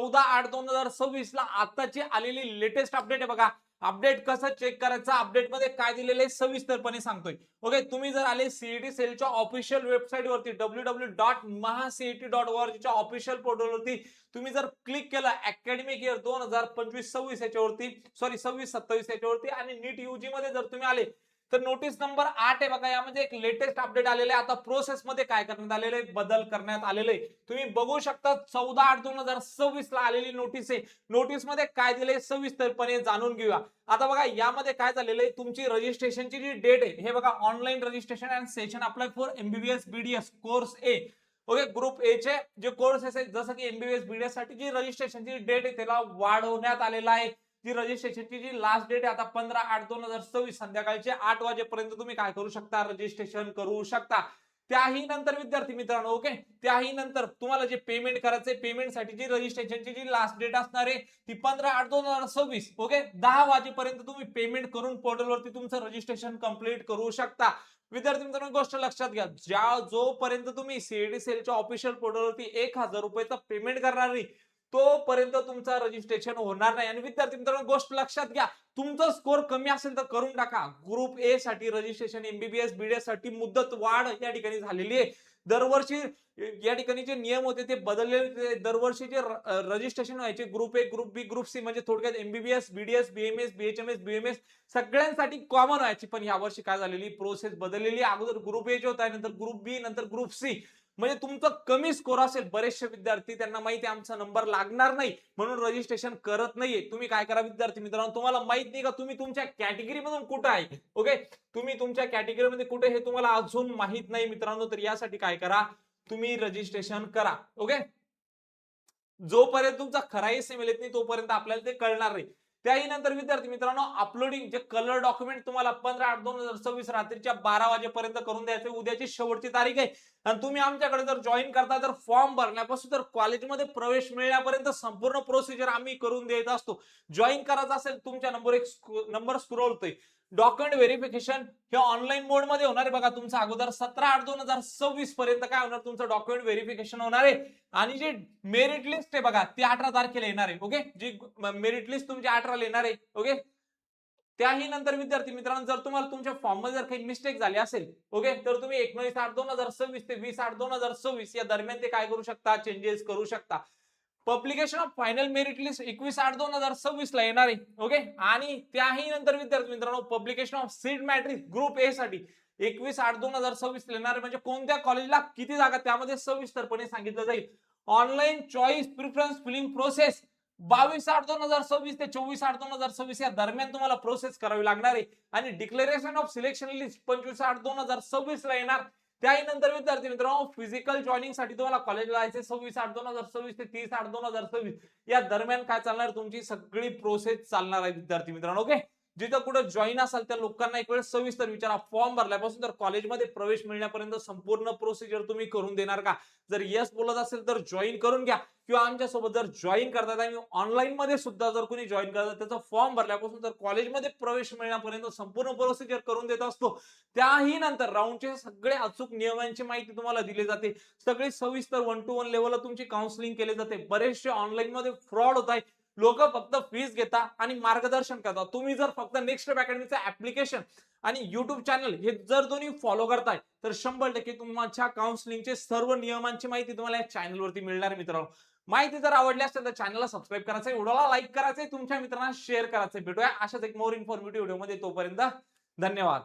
14/8/2026 ला आताची आलेली लेटेस्ट अपडेट आहे बघा. अपडेट कसं चेक करायचं, अपडेट मध्ये काय दिलेलं आहे सविस्तरपणे सांगतोय. ओके, तुम्ही जर आले सीईटी सेलच्या ऑफिशियल वेबसाईट वरती www.mahacet.org च्या ऑफिशियल पोर्टलवरती तुम्ही जर क्लिक केलं अकॅडमिक इयर 2025-26 याच्यावरती, सॉरी 26-27 याच्यावरती, आणि नीट यूजी मध्ये जर तुम्ही आले तर नोटीस नंबर 8 आहे बघा. यामध्ये एक लेटेस्ट अपडेट आलेले आहे. आता प्रोसेस मध्ये काय करण्यात आलेले आहे, बदल करण्यात आलेले आहे. तुम्ही बघू शकता 14/8/2026 ला आलेली नोटीस आहे. नोटीस मध्ये काय दिले सविस्तरपणे जाणून घेऊया. आता बघा यामध्ये काय झालेलं आहे, तुमची रजिस्ट्रेशनची जी डेट आहे हे बघा, online registration and session apply for MBBS BDS course A. Okay, group A चे जे कोर्सेस आहेत जसं की एमबीबीएस बीडीएस साठी जी रजिस्ट्रेशनची डेट आहे त्याला वाढवण्यात आलेला आहे. जी रजिस्ट्रेशनची जी लास्ट डेट आहे आता 15/8/2026 संध्याकाळचे 8 वाजेपर्यंत तुम्ही काय करू शकता, रजिस्ट्रेशन करू शकता. त्याही नंतर विद्यार्थी मित्रांनो, ओके, त्याही नंतर तुम्हाला जे पेमेंट करायचंय, पेमेंटसाठी जी रजिस्ट्रेशनची जी लास्ट डेट असणार आहे ती 15/8/2026, ओके, 10 वाजेपर्यंत तुम्ही पेमेंट करून पोर्टलवरती तुमचं रजिस्ट्रेशन कंप्लीट करू शकता. विद्यार्थी मित्रांनो, गोष्ट लक्षात घ्या, जोपर्यंत तुम्ही सीईटी सेलच्या ऑफिशियल पोर्टलवरती 1000 रुपयाचं पेमेंट करणार नाही तोपर्यंत तुमचं रजिस्ट्रेशन होणार नाही. आणि विद्यार्थी मित्रांनो, गोष्ट लक्षात घ्या, तुमचा स्कोर कमी असेल तर करून टाका. ग्रुप ए साठी रजिस्ट्रेशन एमबीबीएस बीडीएस साठी मुदत वाढ या ठिकाणी झालेली आहे. दरवर्षी या ठिकाणी जे नियम होते ते बदललेले. दरवर्षी जे रजिस्ट्रेशन व्हायचे group A, group B, group C, म्हणजे थोडक्यात MBBS BDS BMS BHMS BMS सगळ्यांसाठी कॉमन व्हायची. पण यावर्षी काय झालेली, प्रोसेस बदललेली. अगोदर ग्रुप ए जे होता, नंतर ग्रुप बी, नंतर ग्रुप सी. म्हणजे तुमचं कमी स्कोर असेल, बरेचसे विद्यार्थी त्यांना माहिती आहे आमचा नंबर लागणार नाही म्हणून रजिस्ट्रेशन करत नाहीये. तुम्ही काय करा विद्यार्थी मित्रांनो, तुम्हाला माहित नाही का तुम्ही तुमच्या कॅटेगरी मधून कुठे आहे, ओके, तुम्ही तुमच्या कॅटेगरी मध्ये कुठे हे तुम्हाला अजून माहित नाही मित्रांनो, तर यासाठी काय करा, तुम्ही रजिस्ट्रेशन करा. ओके, जोपर्यंत तुमचा खरा एसएमएल येत नाही तोपर्यंत आपल्याला ते कळणार नाही. त्याही नंतर विद्यार्थी मित्रांनो, अपलोडिंग जे कलर डॉक्युमेंट तुम्हाला 15/8/2026 रात्रीच्या 12 वाजेपर्यंत करून द्यायचे. उद्याची शेवटची तारीख आहे. आणि तुम्ही आमच्याकडे जर जॉईन करता तर फॉर्म भरण्यापासून तर कॉलेजमध्ये प्रवेश मिळण्यापर्यंत संपूर्ण प्रोसिजर आम्ही करून देत असतो. जॉईन करायचं असेल तुमच्या नंबर स्क्रोल होतोय. डॉक्युमेंट व्हेरिफिकेशन हे ऑनलाईन मोड मध्ये होणार आहे बघा. तुमचं अगोदर 17/8/2026 पर्यंत काय होणार, तुमचं डॉक्युमेंट व्हेरिफिकेशन होणार आहे. आणि जी मेरिट लिस्ट आहे बघा ती 18 तारखेला येणार आहे. ओके, जी मेरिट लिस्ट तुमची 18 ला येणार आहे. ओके, त्याही नंतर विद्यार्थी मित्रांनो, जर तुम्हाला तुमच्या फॉर्म मध्ये जर काही मिस्टेक झाली असेल, ओके, तर तुम्ही 19/8/2026 ते 20/8/2026 या दरम्यान ते काय करू शकता, चेंजेस करू शकता. Publication of final merit list 21/8/2026 ला येणार आहे. ओके, आणि त्याही नंतर विद्यार्थी मित्रांनो, publication of seat matrix group A साठी 21/8/2026 ला येणार आहे. म्हणजे कोणत्या कॉलेजला किती जागा त्यामध्ये सविस्तरपणे सांगितलं जाईल. Online choice preference filling process 22/8/2026 ते 24/8/2026 या दरम्यान तुम्हाला प्रोसेस करावी लागणार आहे. आणि डिक्लेरेशन ऑफ सिलेक्शन लिस्ट 25/8/2026 ला येणार. त्याही नंतर विद्यार्थी मित्रांनो, फिजिकल जॉईनिंग साठी तुम्हाला कॉलेजला जायचे 26/8/2026 ते 30/8/2026 या दरम्यान काय चालणार, तुमची सगळी प्रोसेस चालणार आहे विद्यार्थी मित्रांनो. ओके, जिथं कुठे जॉईन असाल त्या लोकांना एक वेळ सविस्तर विचारा. फॉर्म भरल्यापासून तर कॉलेजमध्ये प्रवेश मिळण्यापर्यंत संपूर्ण प्रोसिजर तुम्ही करून देणार का. जर येस बोलत असेल तर जॉईन करून घ्या. किंवा आमच्यासोबत जर जॉईन करतात आणि ऑनलाईन मध्ये सुद्धा जर कोणी जॉईन करतात, त्याचा फॉर्म भरल्यापासून तर कॉलेजमध्ये प्रवेश मिळण्यापर्यंत संपूर्ण प्रोसिजर करून देत असतो. त्याही नंतर राऊंडचे सगळे अचूक नियमांची माहिती तुम्हाला दिली जाते. सगळी सविस्तर 1 to 1 लेवलला तुमची काउन्सिलिंग केली जाते. बरेचसे ऑनलाईन मध्ये फ्रॉड होत आहे. लोक फक्त फीस घेतात आणि मार्गदर्शन करतात. तुम्ही जर फक्त नेक्स्ट अकॅडमीचं ऍप्लिकेशन आणि युट्यूब चॅनल हे जर दोन्ही फॉलो करताय तर 100% तुमच्या काउन्सिलिंगचे सर्व नियमांची माहिती तुम्हाला या चॅनलवरती मिळणार मित्रांनो. माहिती जर आवडली असेल तर चॅनलला सबस्क्राईब करायचंय, व्हिडिओला लाईक करायचंय, तुमच्या मित्रांना शेअर करायचंय. भेटूया अशाच एक मोर इन्फॉर्मेटिव्ह व्हिडिओ मध्ये. तोपर्यंत धन्यवाद.